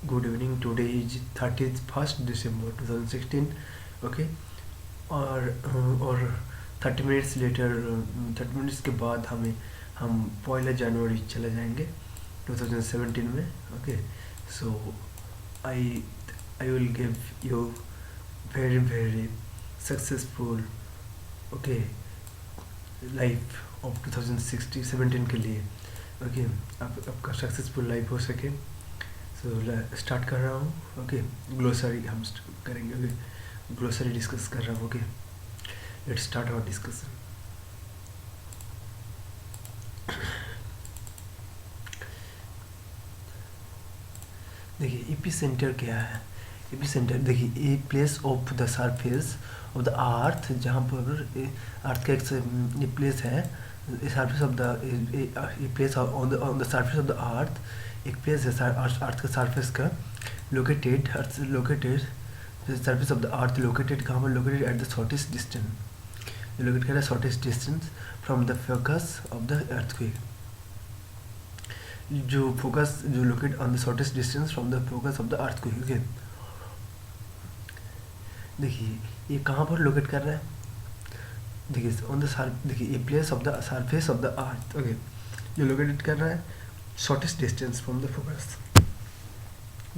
Good evening. Today is 31st December 2016. Okay. और 30 minutes later 30 minutes के बाद हम 1 जनवरी चले जाएंगे 2017 में. Okay. So I I will give you very very successful okay life of 2016-17 के लिए. ओके. आपका सक्सेसफुल लाइफ हो सके. सो स्टार्ट कर रहा हूँ. ओके. ग्लोसरी हम करेंगे. ओके. ग्लोसरी डिस्कस कर रहा हूँ. Okay. Let's start our discussion. देखिए एपी सेंटर क्या है. एपी सेंटर देखिए a place of the surface of the earth, जहाँ पर अर्थ का एक प्लेस है. Surface of the place on the surface of the earth, एक प्लेस है अर्थ का सरफेस का. Located surface of the earth located कहाँ पर? Located at the shortest distance. Locate कर रहा है shortest distance from the focus of the earthquake. जो फोकस जो locate on the shortest distance from the focus of the earthquake. Okay. देखिए ये कहाँ पर लोकेट कर रहा है. देखिए ऑन द देखिए ये place of the surface of the earth. Okay. जो लोकेटेड कर रहा है shortest distance from the focus.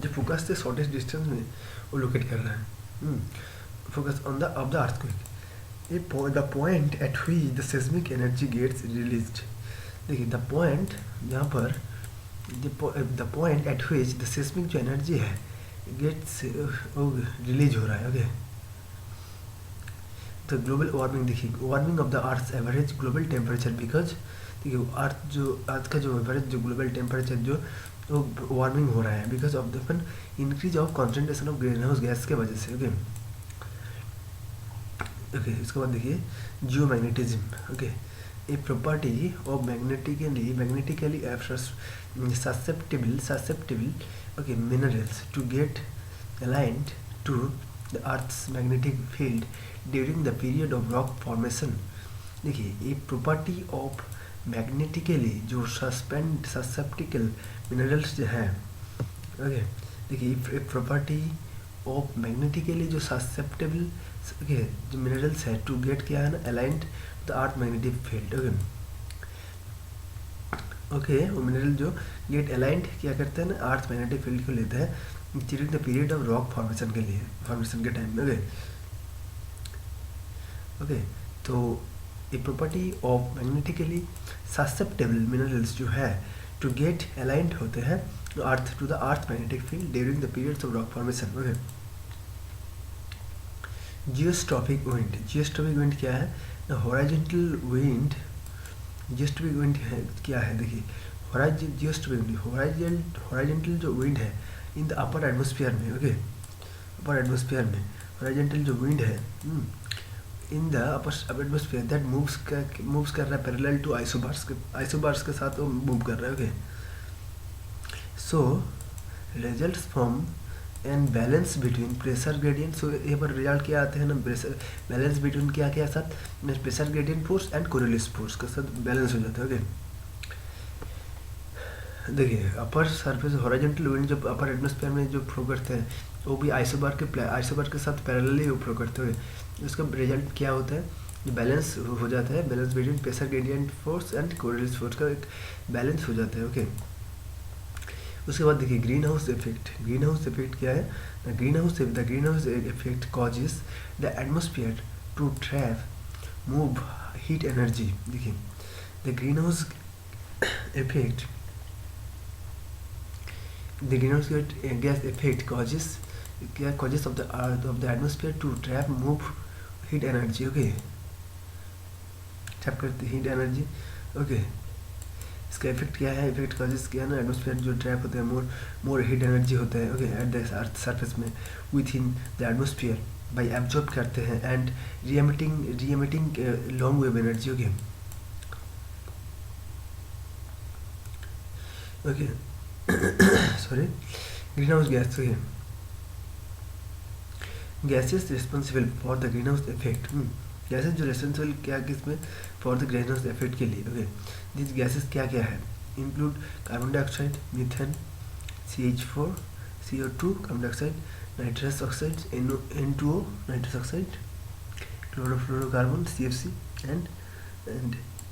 जो फोकस से शॉर्टेस्ट डिस्टेंस में वो लोकेट कर रहा है. Focus on the of the earthquake. The point at which the seismic energy gets released. देखिए द पॉइंट जहाँ पर the point at which the seismic जो एनर्जी है गेट्स रिलीज हो रहा है. ओके. तो ग्लोबल वार्मिंग देखिए warming of the earth average global temperature. Because देखिए अर्थ का जो एवरेज जो ग्लोबल टेम्परेचर जो वार्मिंग हो रहा है because of the increase of concentration of green house gas के वजह से. ओके. ओके. इसके बाद देखिए geo magnetism. Okay. A property of magnetically susceptible okay minerals to get aligned to the earth's magnetic field during the period of rock formation. देखिए ये property of magnetically जो ससेप्टिकल minerals जो हैं. ओके. देखिए property of magnetically जो susceptible okay जो minerals है to gate क्या है ना aligned the earth magnetic field. Okay. Okay. वो मिनरल जो गेट अलाइंड क्या करते हैं ना अर्थ मैग्नेटिक फील्ड को लेते हैं during the period of rock formation के लिए फॉर्मेशन के टाइम में. ओके. ओके. तो a property of magnetically susceptible minerals जो है टू गेट अलाइंड होते हैं earth to the earth magnetic field during the periods of rock formation. Okay. Geostrophic wind. Geostrophic wind क्या है? Horizontal wind. जियोस्ट्रॉपिक विंड है क्या है? देखिए हॉरिजॉन्टल जो विंड है इन द अपर एटमॉस्फेयर में. ओके. अपर एटमॉस्फेयर में हॉरिजॉन्टल जो विंड है in the upper atmosphere that moves कर रहा है पैरेलल टू आइसोबार्स के साथ वो मूव कर रहा है. Okay. So results from and balance between pressure gradient. So यहाँ पर रिजल्ट क्या आते हैं ना प्रेशर बैलेंस बिटवीन क्या क्या साथ pressure gradient force and Coriolis force के साथ बैलेंस हो जाता है. ओके. देखिए अपर सरफेस हॉरिजॉन्टल विंड जो अपर एटमॉस्फेयर में जो फ्लो करते हैं वो भी आइसोबार के साथ पैरेलली वो फ्लो करते हैं. उसका रिजल्ट क्या होता है? जो बैलेंस हो जाता है balance between pressure gradient force and Coriolis force का एक बैलेंस हो जाता है. ओके. उसके बाद देखिए greenhouse effect. Greenhouse effect क्या है? The greenhouse effect causes the atmosphere to trap move heat energy. देखिए the greenhouse effect gas effect causes of the atmosphere to trap move heat energy. Okay. Trap करते heat energy. Okay. इसका effect क्या है? Effect causes क्या है ना atmosphere जो trap होते हैं मोर हीट एनर्जी होता है. Okay. At the earth surface में within the atmosphere by absorb करते हैं and re-emitting long wave energy. Okay. Okay. Sorry. Greenhouse gas. Okay. Gases responsible for the greenhouse effect. Gases जो responsible क्या किसमें for the greenhouse effect के लिए. Okay. This gases क्या क्या है? Include carbon dioxide, methane, CH4, CO2 carbon dioxide, nitrous oxides N2O nitrous oxide, chlorofluorocarbon CFC, and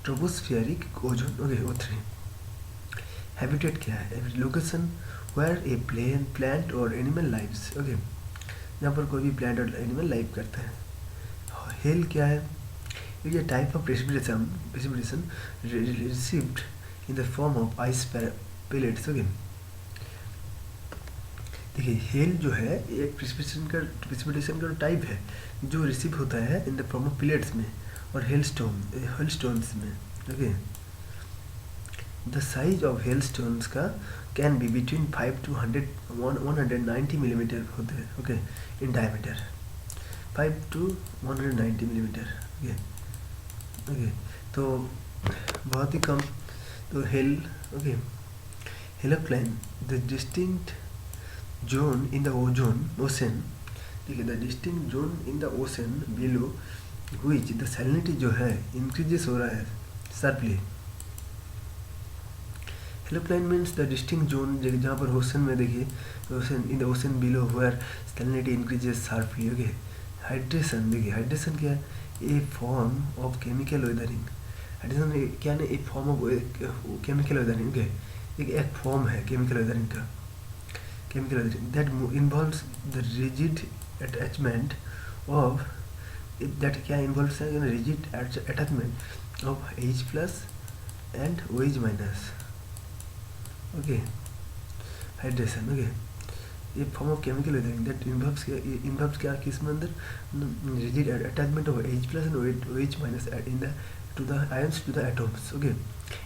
tropospheric ozone, okay, O3. Habitat क्या है? Location where a plant or animal lives, okay, जहाँ पर कोई भी plant और एनिमल लाइव करता है. Hello क्या है? It is a type of precipitation received in the form of ice pellets, okay. देखिए हेल जो है एक प्रेसिपिटेशन का टाइप है जो रिसीव होता है in the form of pellets में और हेलस्टोन्स में, okay. The size of hailstones का can be between 5 to 190 millimetre होते हैं, okay, in diameter 5 to 190 millimetre, okay okay. तो बहुत ही कम. तो hail, okay, halocline the distinct zone in the ocean, देखिए the distinct zone in the ocean below which the salinity जो है इंक्रीजेस हो रहा है sharply. हेलोक्लाइन means the distinct zone जहाँ पर ओशन में देखिए ocean in the ocean below where salinity increases sharply, okay. Hydration, देखिए हाइड्रेशन क्या है? A form of chemical weathering. Hydration क्या है? A form of chemical weathering, okay. एक फॉर्म है केमिकल वेदरिंग का. Chemical weathering that involves the rigid attachment of that क्या involves है rigid attachment of H plus and OH minus, okay. Hydration, okay. ये form of chemical weathering that involves क्या किसमें अंदर rigid attachment of H plus and OH minus to the ions to the atoms, okay,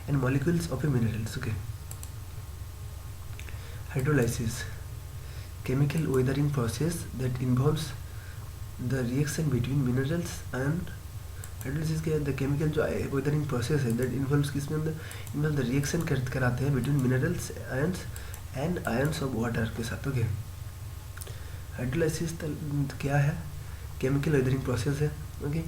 and molecules of a minerals, okay. Hydrolysis, chemical weathering process that involves the reaction between minerals and hydrolysis के the chemical जो weathering process है that involves किसमें अंदर involve the reaction कराते हैं between minerals ions and ions of water के साथ, okay. hydrolysis क्या है? chemical weathering process है, ओके,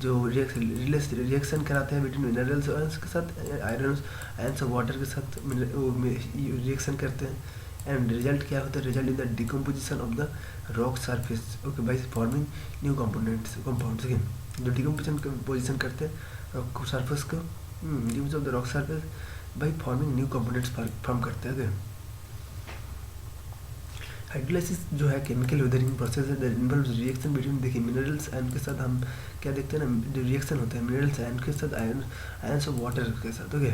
जो रिएक्शन कराते हैं between minerals ions के साथ ions of water के साथ रिएक्शन करते हैं. एंड रिजल्ट क्या होता है? Result in the decomposition of the rock surface, okay, by forming new compounds, okay. जो डिकम्पोजिशन करते हैं रॉक सरफेस को, use of the rock surface by forming new components form करते हैं, ओके. हाइड्रोलाइसिस जो है केमिकल वेदरिंग प्रोसेस है that involves reaction between, देखिए मिनरल्स आयन के साथ हम क्या देखते हैं ना, जो रिएक्शन होता है मिनरल्स आयन के साथ आयंस ऑफ वाटर के साथ, okay.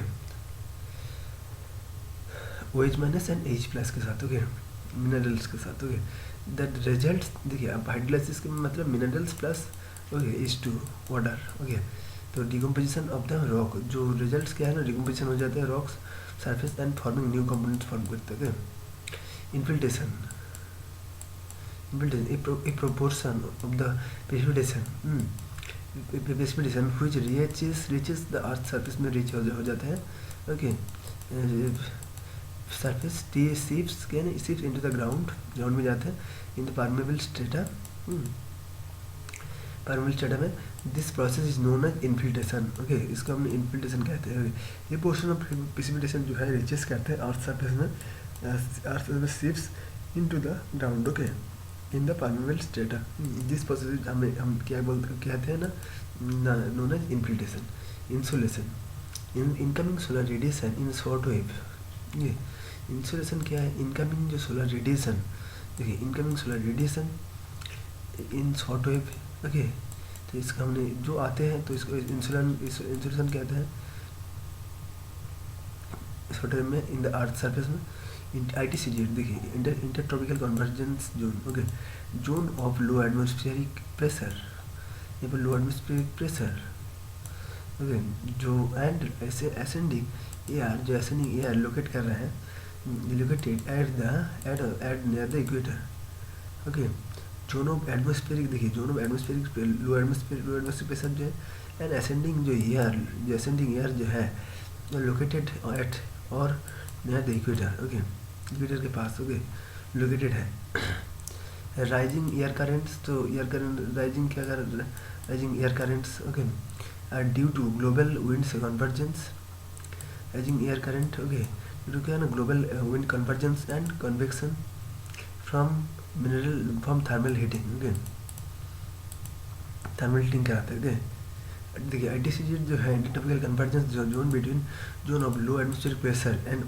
OH minus and H plus के साथ, ओके, मिनरल्स के साथ, ओके. दैट रिजल्ट्स, देखिए अब हाइड्रोलाइसिस के मतलब minerals plus, okay, H2 water, okay. तो डिकम्पोजिशन ऑफ द रॉक, जो रिजल्ट्स क्या है ना, डिकम्पोजिशन हो जाते हैं rocks surface and forming new components form करते हैं. Infiltration, a proportion of the precipitation which reaches the earth surface में reach हो जाते हैं, okay. surface seeps into the ground में जाते हैं in the permeable strata, permeable strata में. this process is known as infiltration, okay. इसको हम infiltration कहते हैं. ये portion of precipitation जो है reaches करते हैं earth surface में, earth surface seeps into the ground, okay, in the permeable strata. this process हम क्या कहते हैं ना, known as infiltration. insolation, incoming solar radiation in short wave, ये इंसुलेशन क्या है? इनकमिंग जो सोलर रेडिएशन, देखिए incoming solar radiation in short wave, okay. तो इसका हमने जो आते हैं तो इसको इंसुलेशन कहते हैं शॉर्ट वेव में इन द अर्थ सरफेस में. ITCZ, देखिए inter tropical convergence zone, okay, zone of low atmospheric pressure, यहाँ पर लो एटमॉस्फेरिक प्रेशर, ओके, जो एंड ऐसे एसेंडिंग एयर, जो एसेंडिंग एयर लोकेट कर रहे हैं, located at near the equator, okay. Zone of atmospheric, देखिए zone of atmospheric low atmospheric pressure जो है एंड असेंडिंग जो एयर जो है लोकेटेड एट और near the equator, okay, equator के पास, ओके, लोकेटेड है. राइजिंग एयर करेंट्स, तो एयर करेंट राइजिंग क्या कर rising air currents, okay, are due to global winds convergence. Rising air current, okay, जो क्या है ना global wind convergence and convection from thermal heating. Okay, thermal heating कराते हैं। Okay, देखिए आईटीसीजी जो है intertropical convergence zone between zone of low atmospheric pressure and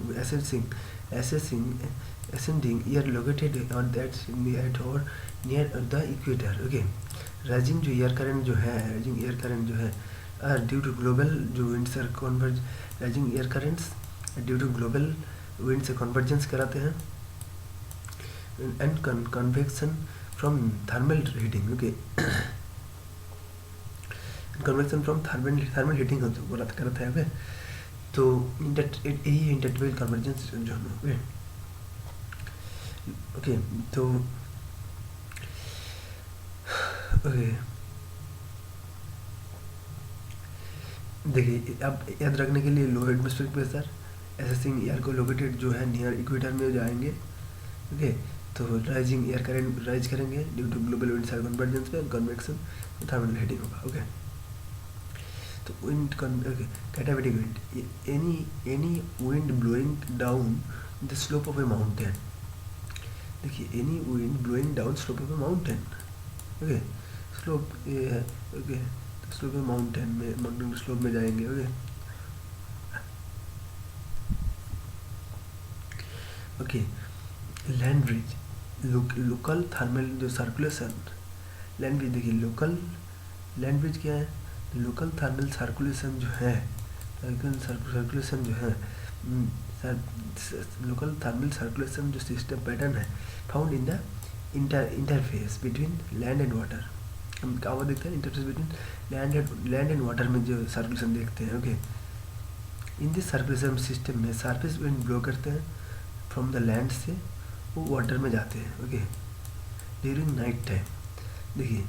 ascending air located on that at or near the equator। Okay, rising जो air current जो है, rising air current जो है ड्यू टू ग्लोबल जो wind से converge, rising air currents due to global wind से convergence कराते हैं and convection from thermal heating. Okay, convection from thermal heating बोला करता है। ओके, तो यही है intertropical convergence zone. Okay, okay तो ओके देखिए, अब याद रखने के लिए low atmospheric pressure ascending air को लोकेटेड जो है नियर इक्वेटर में जाएंगे। ओके, तो राइजिंग एयर करंट राइज करेंगे due to global wind side convergence पे कन्वेक्शन थर्मल हीटिंग होगा। ओके, तो wind katabatic wind any wind blowing down the slope of a mountain. देखिए, any wind blowing down slope of a mountain. Okay, slope ये है। Okay, तो slope of mountain में, mountain slope में जाएंगे। Okay, okay land bridge local thermal जो circulation, land bridge देखिए, local land bridge क्या है, लोकल थर्मल सर्कुलेशन जो है, सर्कुलेशन जो है लोकल थर्मल सर्कुलेशन जो सिस्टम पैटर्न है found in the interface between land and water. हम क्या वो देखते हैं, interface between land and water में जो सर्कुलेशन देखते हैं। Okay, in this circulation system में सरफेस विंड ब्लो करते हैं फ्रॉम द लैंड से, वो वाटर में जाते हैं। Okay, during night time. देखिए,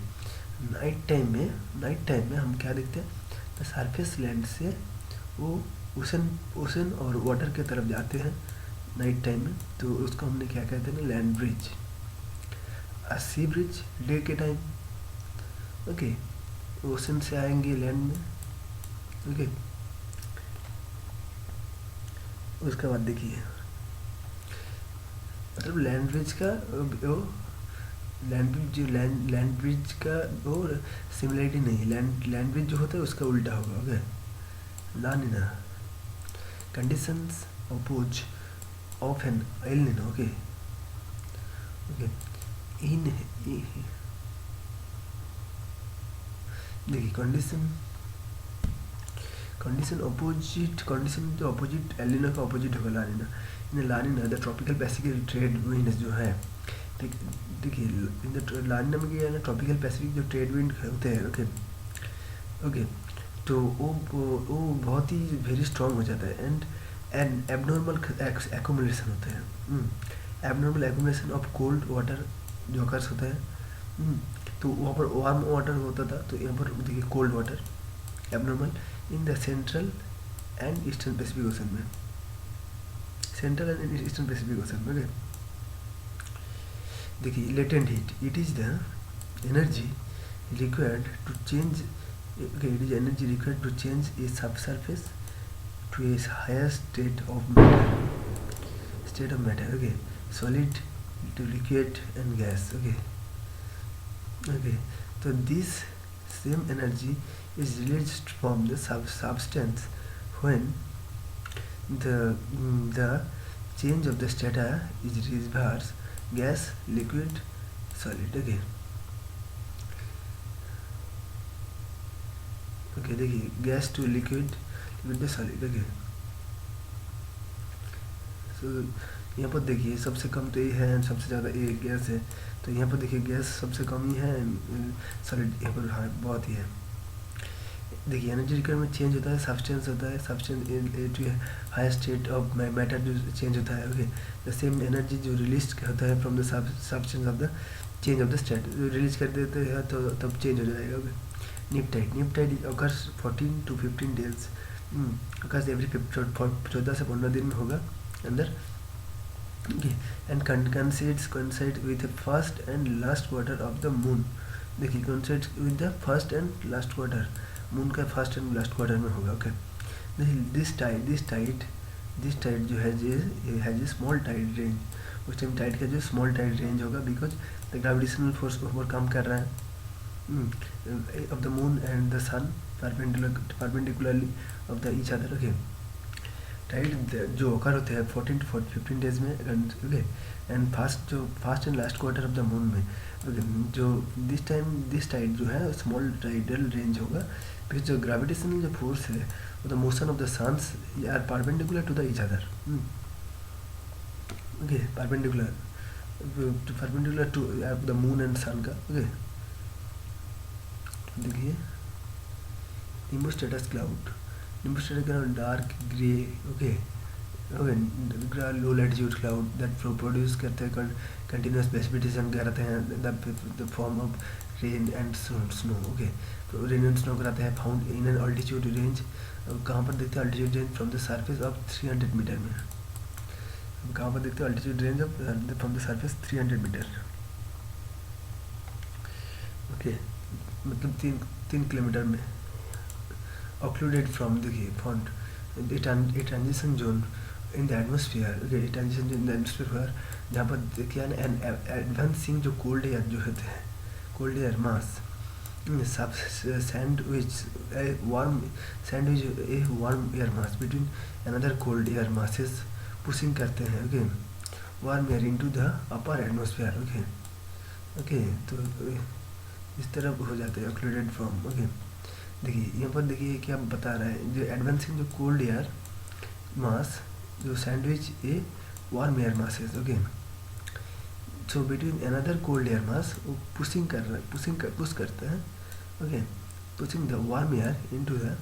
नाइट टाइम में हम क्या देखते हैं, द सरफेस लैंड से वो ओशन और वाटर के तरफ जाते हैं नाइट टाइम में, तो उसको हमने क्या कहते हैं ना, लैंड ब्रिज। सी ब्रिज डे के टाइम। ओके, ओशन से आएंगे लैंड में। ओके, उसके बाद देखिए, मतलब लैंड ब्रिज का लैंड ब्रिज का और सिमिलरिटी नहीं, लैंड ब्रिज जो होता है उसका उल्टा होगा। Okay, La Nina conditions oppose of an El Nino. Okay, okay इन देखिए, कंडीशन अपोजिट, कंडीशन जो अपोजिट एलिनो का अपोजिट होगा La Nina. In La Nina the tropical Pacific trade wind जो है, देखिए इन द लानिना में क्या है ना, ट्रॉपिकल पैसिफिक जो ट्रेड विंड होते हैं। ओके, ओके तो वो बहुत ही वेरी स्ट्रॉन्ग हो जाता है एंड एबनॉर्मल एक्यूमुलेशन होता है। Abnormal accumulation of cold water जो अकर्स होता है। तो वहाँ पर वार्म वाटर होता था, तो यहाँ पर देखिए cold water abnormal in the central and eastern Pacific ocean में, central and eastern Pacific ocean में। ओके, देखिए latent heat, it is the energy required to change, okay, it is energy required to change a subsurface to a higher state of matter, okay, solid to liquid and gas। okay, okay so this same energy is released from the substance when the change of the strata is reverse, gas, liquid, solid। okay, okay देखिए, gas to liquid, liquid to solid. Okay, so यहाँ पर देखिए सबसे कम तो ये है, सबसे ज़्यादा ये गैस है, तो यहाँ पर देखिए गैस सबसे कम ही है, सॉलिड यहाँ पर हाँ बहुत ही है। देखिए एनर्जी रिक्वायरमेंट चेंज होता है, सब्सटेंस होता है, substance to higher state of matter जो चेंज होता है। ओके, द सेम एनर्जी जो रिलीज होता है from the substance of the change of the state, release कर देते हैं तो तब चेंज हो जाएगा। Okay, neap tide occurs 14 to 15 days, occurs every 14 से 15 दिन में होगा अंदर। And coincides with the first and last quarter of the moon। देखिए coincides with the first and last quarter, moon का फर्स्ट एंड लास्ट क्वार्टर में होगा। ओके, दिस टाइड जो है has a small tide range उस time tide का जो small tide range होगा, बिकॉज द ग्रेविटेशनल फोर्स को ओवरकम कर रहा है of the moon and the sun perpendicularly of the each other. Okay, tide जो ओकर होते हैं 14 to 15 डेज में, okay, and first and last quarter of the moon में। जो दिस टाइड जो है स्मॉल टाइडल रेंज होगा, बिकॉज जो ग्रेविटेशनल जो फोर्स है the motion of the suns are perpendicular to the each other. Okay, perpendicular to the moon and sun का। Okay, देखिए nimbostratus cloud dark grey, okay low latitude cloud that produce करते हैं continuous precipitation कराते हैं the form of rain and snow. Okay, rain and snow कराते हैं found in an altitude range. कहाँ पर देखते हैं altitude range from the surface of 300 metre में। कहाँ पर देखते हैं altitude range of from the surface 300 metre. Okay, मतलब 3 किलोमीटर में। ऑक्लूडेड फ्रॉम, देखिए front a transition zone in the atmosphere. Okay, transition in the atmosphere जहाँ पर देखिए एन एडवांसिंग जो कोल्ड एयर जो होते हैं, cold air mass sandwich a warm air mass between another cold air masses pushing करते हैं। Okay, warm air into the upper atmosphere. Okay, तो इस तरह हो जाते हैं ऑक्लूडेड फ्रॉम। ओके, देखिए यहाँ पर देखिए क्या बता रहा है, जो एडवांसिंग जो कोल्ड एयर मास जो sandwich a warm air masses. Okay, so between another cold air मास वो पुश करता है। Okay, pushing the warm air into the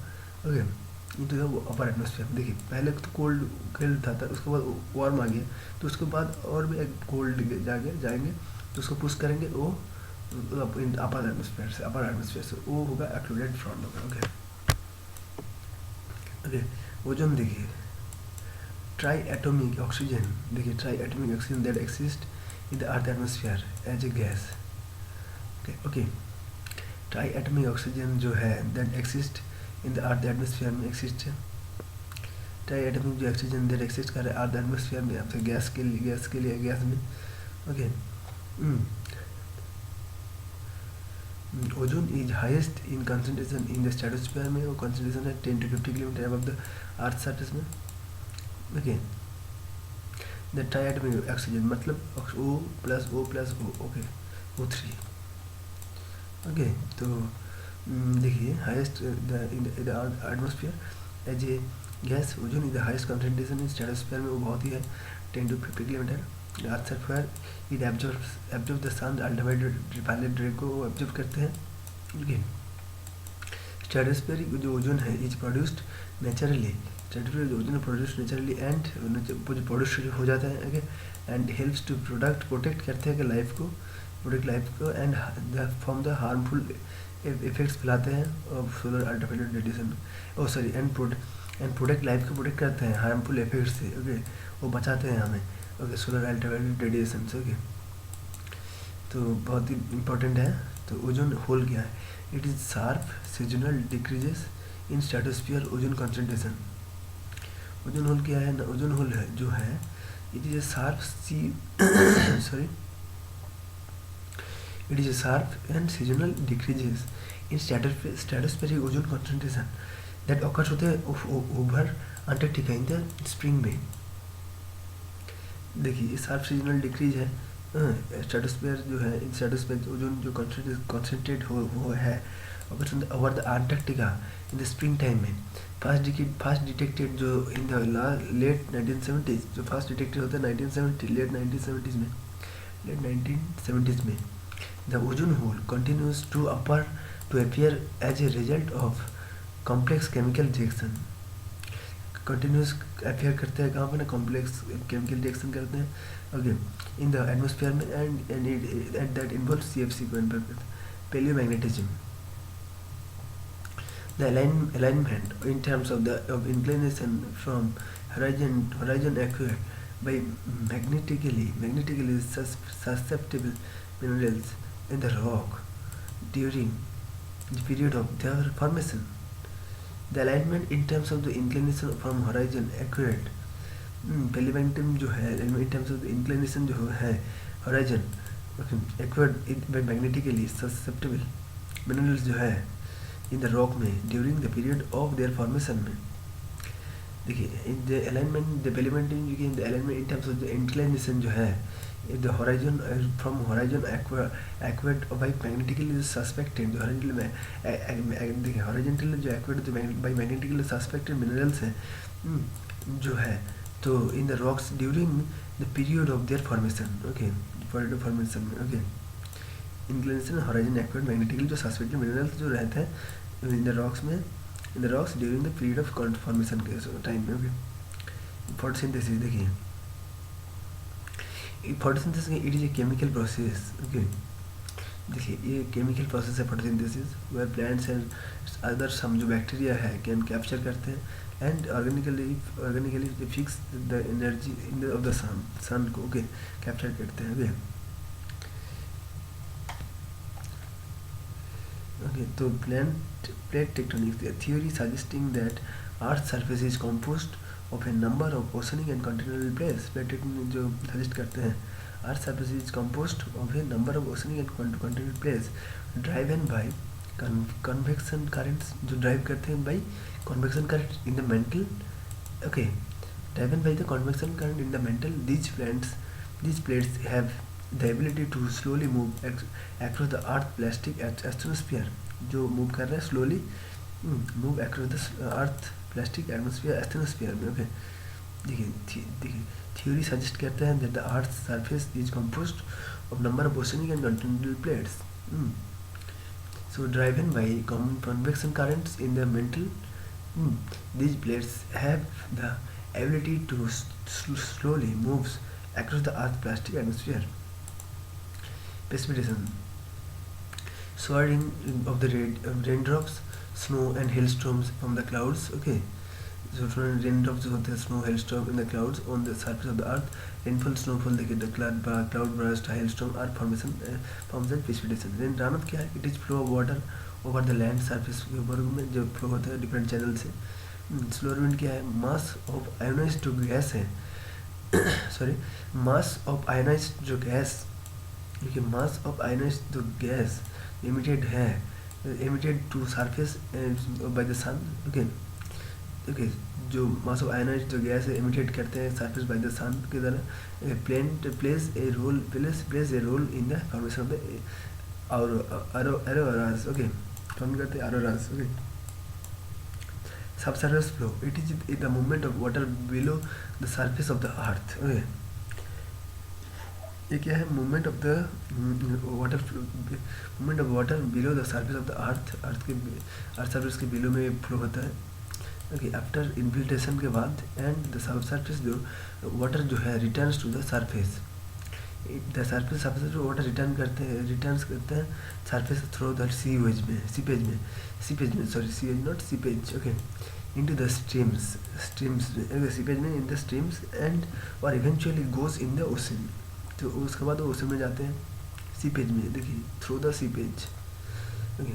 upper atmosphere. देखिए पहले तो कोल्ड था उसके बाद वार्म आ गया, तो उसके बाद और भी एक कोल्ड जाएंगे तो उसको पुश करेंगे वो अपर एटमोसफियर से वो होगा ऑक्लूडेड फ्रॉम होगा। ओके, ओके, ओजोन देखिए ट्राई एटॉमिक ऑक्सीजन, देखिए triatomic oxygen that exist in the earth atmosphere as a gas. Okay, triatomic oxygen जो है that exist in the earth atmosphere में exist है। Triatomic जो oxygen that exist कर रहा है earth atmosphere में, आपसे गैस में। Okay, ozone is highest in concentration in the stratosphere में, वो कंसंट्रेशन है 10 to 50 kilometre above the earth surface में। ओके, द ट्राइएटॉमिक ऑक्सीजन मतलब O plus O plus O, okay O3। Okay, तो देखिए highest in the atmosphere as a gas, ozone is the highest concentration in stratosphere में, वो बहुत ही है 10 to 50 kilometre. Earth surface it absorb the sun ultraviolet ray को absorb करते हैं। लेकिन स्ट्रेटोस्फेरिक जो ओजोन है इज प्रोड्यूस्ड नेचुरली, स्ट्रेटोस्फेरिक जो ozone produced naturally and produce हो जाता है। Okay, and helps to protect करते हैं कि लाइफ को and from the harmful effects फैलाते हैं of solar ultraviolet radiation. Oh sorry, and protect life को प्रोटेक्ट करते हैं हार्मफुल इफेक्ट्स से। ओके, वो बचाते हैं हमें। ओके, सोलर अल्ट्रावायलेट रेडिएशन से। ओके, तो बहुत ही इम्पोर्टेंट है। तो ओजोन होल क्या है? It is sharp seasonal decreases in stratosphere ozone concentration. Ozone hole क्या है ना? ओजोन होल है जो है it is a sharp it is a sharp and seasonal decreases in stratospheric ozone concentration that occurs होते हैं over Antarctica in the spring में। देखिए ये शार्प सीजनल डिक्रीज है। स्ट्रेटोस्फीयर जो है, इन स्ट्रेटोस्फीयर ओजोन जो कॉन्सेंट्रेट हो है over the Antarctica in the spring time में। फर्स्ट डिटेक्टेड जो इन द लेट 1970s, जो फर्स्ट डिटेक्टेड होता है 1970 लेट 1970s में। The ozone hole continues to appear as a result of complex chemical reaction. Continues appear करते हैं कहाँ पर ना, कॉम्प्लेक्स केमिकल रिएक्शन करते हैं। ओके, इन द एटमोसफियर में and that involve CFC palaeomagnetism. The alignment in terms of inclination from horizon acquired by magnetically susceptible minerals in the rock during the period of their formation. The alignment in terms of the inclination from horizon acquired पहले magnetism जो है इन terms of inclination जो है horizon, okay, acquired magnetically susceptible minerals जो है in the rock में during the period of their formation में, देखिए in the alignment the magnetism जो कि in the alignment in terms of the inclination जो है the horizon from horizon acquired by magnetically suspected, जो हॉरिजॉन्टल में देखिए हॉरिजॉन्टल जो acquired by magnetically suspected minerals हैं जो है तो in the rocks during the period of their formation, okay, period of formation में, okay, inclination horizon acquired magnetically जो सस्पेक्टेड मिनरल्स जो रहते हैं इन द रॉक्स में, in the rocks during the period of formation के time में, okay. Photosynthesis, देखिए photosynthesis it is a chemical process, okay, देखिए ये केमिकल प्रोसेस है photosynthesis, where plants and others हम जो बैक्टीरिया है कैन कैप्चर करते हैं and organically fix the energy in of the sun को, ओके, कैप्चर करते हैं, ओके। तो plate tectonics theory suggesting that Earth's surface is composed of a number of oceanic and continental plates। Plate tectonic जो suggest करते हैं Earth's surface is composed of a number of oceanic and continental plates driven by convection currents, जो drive करते हैं by convection current in the mantle, okay, driven by the convection current in the mantle। These plates have the ability to slowly move across the earth plastic atmosphere, जो move कर रहे हैं slowly move across the earth plastic atmosphere में, okay. देखिए theory suggest करते हैं that the earth's surface is composed of number of oceanic and continental plates, so driven by convection currents in the mantle, these plates have the ability to slowly move across the earth plastic atmosphere। Precipitation, showering of the raindrops, snow and hailstorms from the clouds, okay, so raindrops होते हैं, snow hailstorm in the clouds on the surface of the earth, rainfall snowfall देखिए the cloud burst hailstorm are forms and precipitation। rain runoff क्या है, it is flow of water over the land surface के ऊपर में जो flow होता है different channel से। solar wind क्या है, mass of ionized जो गैस है sorry mass of ionized जो गैस, देखिए मास ऑफ आयनाइज्ड जो gas emitted to surface by the sun, okay, okay, जो मास ऑफ आयनाइज्ड जो गैस है इमिटेट करते हैं सरफेस बाय द सन की तरह, plays a role in the formation of the auroras, okay, form करते हैं auroras, okay. Subsurface flow it is the movement of water below the surface of the earth, okay, ये क्या है, movement of the water below the surface of the earth surface के below में flow होता है, okay, after infiltration के बाद and the subsurface जो वाटर जो है returns to the surface, the surface जो वाटर रिटर्न करते हैं सरफेस थ्रू द सीपेज में sorry sewage not seepage, okay, into the streams seepage में इन द स्ट्रीम्स एंड और eventually goes in the ocean, तो उसके बाद वो ओशन में जाते हैं सीपेज में, देखिए through the seepage, okay.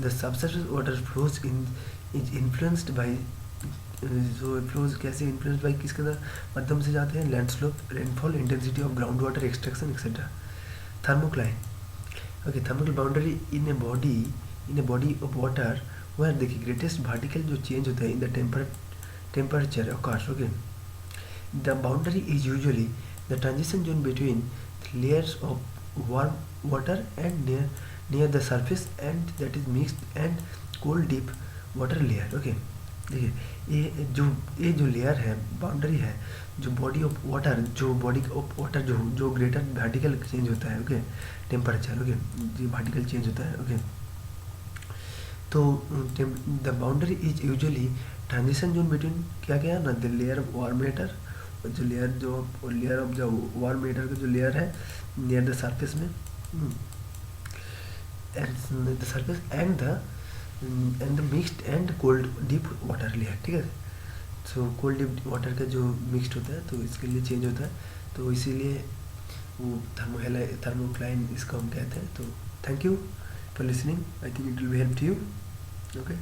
The subsurface water flows is influenced by, जो फ्लोज कैसे इन्फ्लुएंस्ड बाय किसके माध्यम से जाते हैं, land slope, rainfall, intensity of ground water extraction etcetera. Thermocline, okay, thermocline boundary in a body of water where देखिए greatest vertical जो change होता है in the temperature occurs, okay. The boundary is usually the transition zone between the layers of warm water and near the surface and that is mixed and cold deep water layer, okay। देखिए ये जो layer है boundary है जो body of water जो greater vertical change होता है, okay, temperature, okay, जो वर्टिकल चेंज होता है, ओके। तो the boundary is usually transition zone between क्या ना the layer of warm water, जो लेयर ऑफ जो वार्म वाटर का जो लेयर है नियर द सरफेस में and the surface and the mixed and cold deep water layer, ठीक है। सो कोल्ड डीप वाटर का जो मिक्स्ड होता है तो इसके लिए चेंज होता है, तो इसीलिए वो थर्मोक्लाइन इसको हम कहते हैं। तो thank you for listening, I think it will help you, okay.